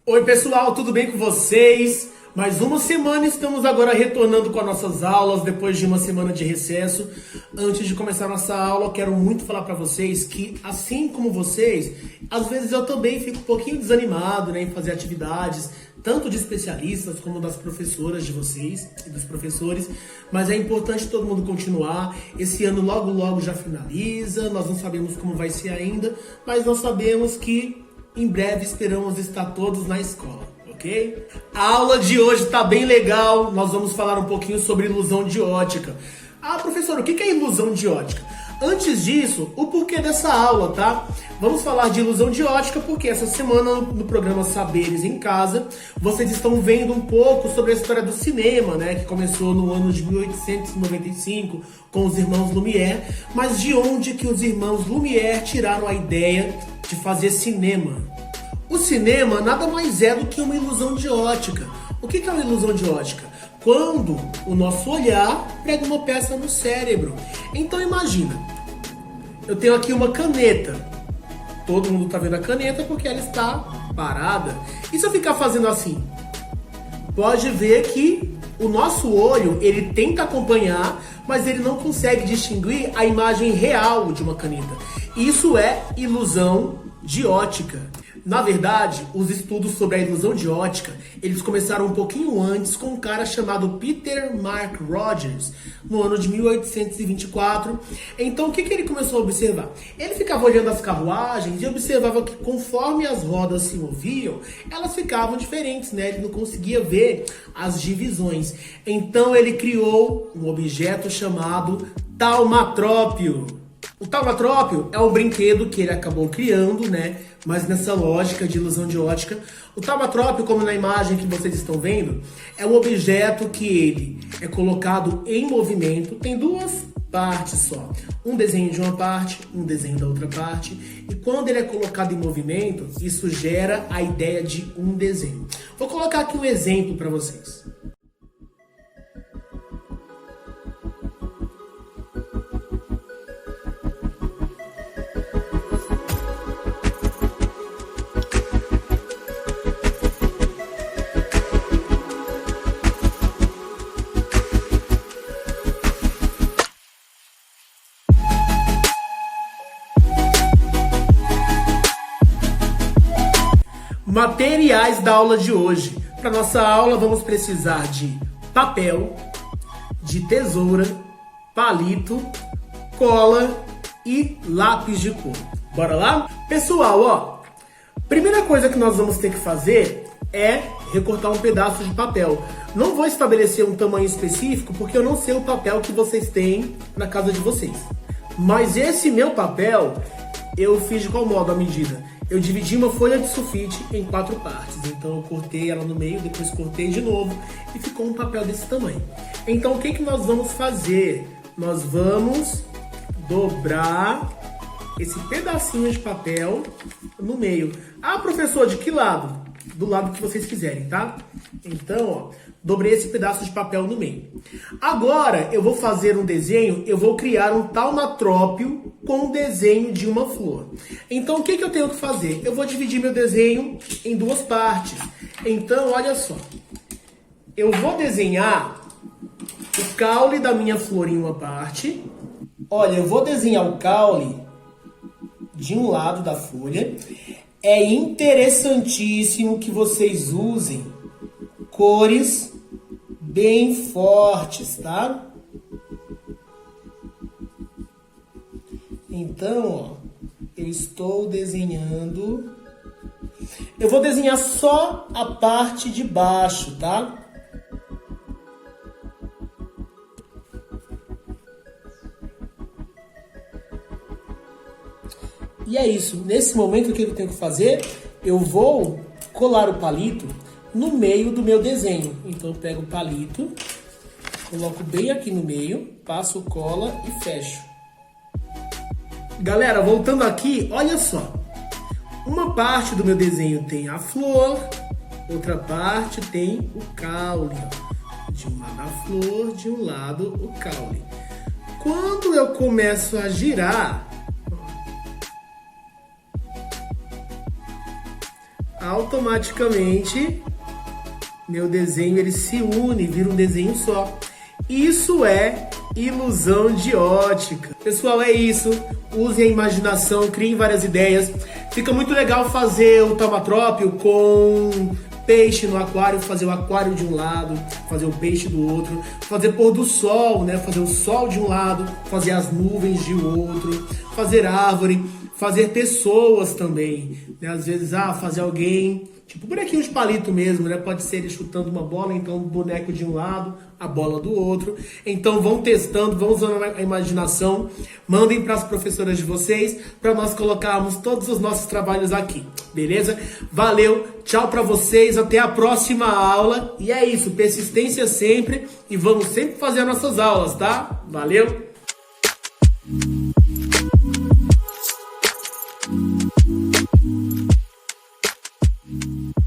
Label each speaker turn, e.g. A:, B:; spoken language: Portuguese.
A: Oi pessoal, tudo bem com vocês? Mais uma semana estamos agora retornando com as nossas aulas depois de uma semana de recesso. Antes de começar a nossa aula, quero muito falar para vocês que, assim como vocês, às vezes eu também fico um pouquinho desanimado, em fazer atividades, tanto de especialistas como das professoras de vocês e dos professores, mas é importante todo mundo continuar. Esse ano logo já finaliza, nós não sabemos como vai ser ainda, mas nós sabemos que em breve esperamos estar todos na escola, ok? A aula de hoje está bem legal, nós vamos falar um pouquinho sobre ilusão de ótica. Ah, professor, o que é ilusão de ótica? Antes disso, o porquê dessa aula, tá? Vamos falar de ilusão de ótica porque essa semana no programa Saberes em Casa, vocês estão vendo um pouco sobre a história do cinema, que começou no ano de 1895 com os irmãos Lumière, mas de onde que os irmãos Lumière tiraram a ideia de fazer cinema? O cinema nada mais é do que uma ilusão de ótica. O que é uma ilusão de ótica? Quando o nosso olhar prega uma peça no cérebro. Então imagina, eu tenho aqui uma caneta. Todo mundo está vendo a caneta porque ela está parada. E se eu ficar fazendo assim? Pode ver que o nosso olho, ele tenta acompanhar, mas ele não consegue distinguir a imagem real de uma caneta. Isso é ilusão de ótica. Na verdade, os estudos sobre a ilusão de ótica, eles começaram um pouquinho antes com um cara chamado Peter Mark Rogers, no ano de 1824. Então, o que ele começou a observar? Ele ficava olhando as carruagens e observava que conforme as rodas se moviam, elas ficavam diferentes, Ele não conseguia ver as divisões. Então, ele criou um objeto chamado taumatrópio. O taumatrópio é um brinquedo que ele acabou criando, Mas nessa lógica de ilusão de ótica, o taumatrópio, como na imagem que vocês estão vendo, é um objeto que ele é colocado em movimento, tem duas partes só. Um desenho de uma parte, um desenho da outra parte. E quando ele é colocado em movimento, isso gera a ideia de um desenho. Vou colocar aqui um exemplo para vocês. Materiais da aula de hoje. Para nossa aula vamos precisar de papel, de tesoura, palito, cola e lápis de cor. Bora lá? Pessoal, primeira coisa que nós vamos ter que fazer é recortar um pedaço de papel. Não vou estabelecer um tamanho específico porque eu não sei o papel que vocês têm na casa de vocês. Mas esse meu papel, eu fiz de qual modo a medida? Eu dividi uma folha de sulfite em 4 partes. Então eu cortei ela no meio, depois cortei de novo e ficou um papel desse tamanho. Então o que nós vamos fazer? Nós vamos dobrar esse pedacinho de papel no meio. Ah, professor, de que lado? Do lado que vocês quiserem, tá? Então, dobrei esse pedaço de papel no meio. Agora, eu vou fazer um desenho, eu vou criar um taumatrópio com o desenho de uma flor. Então, o que eu tenho que fazer? Eu vou dividir meu desenho em 2 partes. Então, olha só. Eu vou desenhar o caule da minha flor em uma parte. Olha, eu vou desenhar o caule de um lado da folha. É interessantíssimo que vocês usem cores bem fortes, tá? Então, eu estou desenhando. Eu vou desenhar só a parte de baixo, tá? E é isso. Nesse momento, o que eu tenho que fazer? Eu vou colar o palito no meio do meu desenho. Então, eu pego o palito, coloco bem aqui no meio, passo cola e fecho. Galera, voltando aqui, olha só. Uma parte do meu desenho tem a flor, outra parte tem o caule, ó, De um lado a flor, de um lado o caule. Quando eu começo a girar, automaticamente meu desenho ele se une, vira um desenho só. Isso é ilusão de ótica. Pessoal, é isso. Usem a imaginação, criem várias ideias. Fica muito legal fazer o taumatrópio com peixe no aquário, fazer o aquário de um lado, fazer o peixe do outro, fazer pôr do sol, né? Fazer o sol de um lado, fazer as nuvens de outro, fazer árvore, fazer pessoas também, né? Às vezes, fazer alguém, tipo bonequinho de palito mesmo, né? Pode ser ele chutando uma bola, então o boneco de um lado, a bola do outro. Então vão testando, vão usando a imaginação, mandem para as professoras de vocês, para nós colocarmos todos os nossos trabalhos aqui, beleza? Valeu, tchau para vocês, até a próxima aula. E é isso, persistência sempre e vamos sempre fazer nossas aulas, tá? Valeu!
B: Thank you.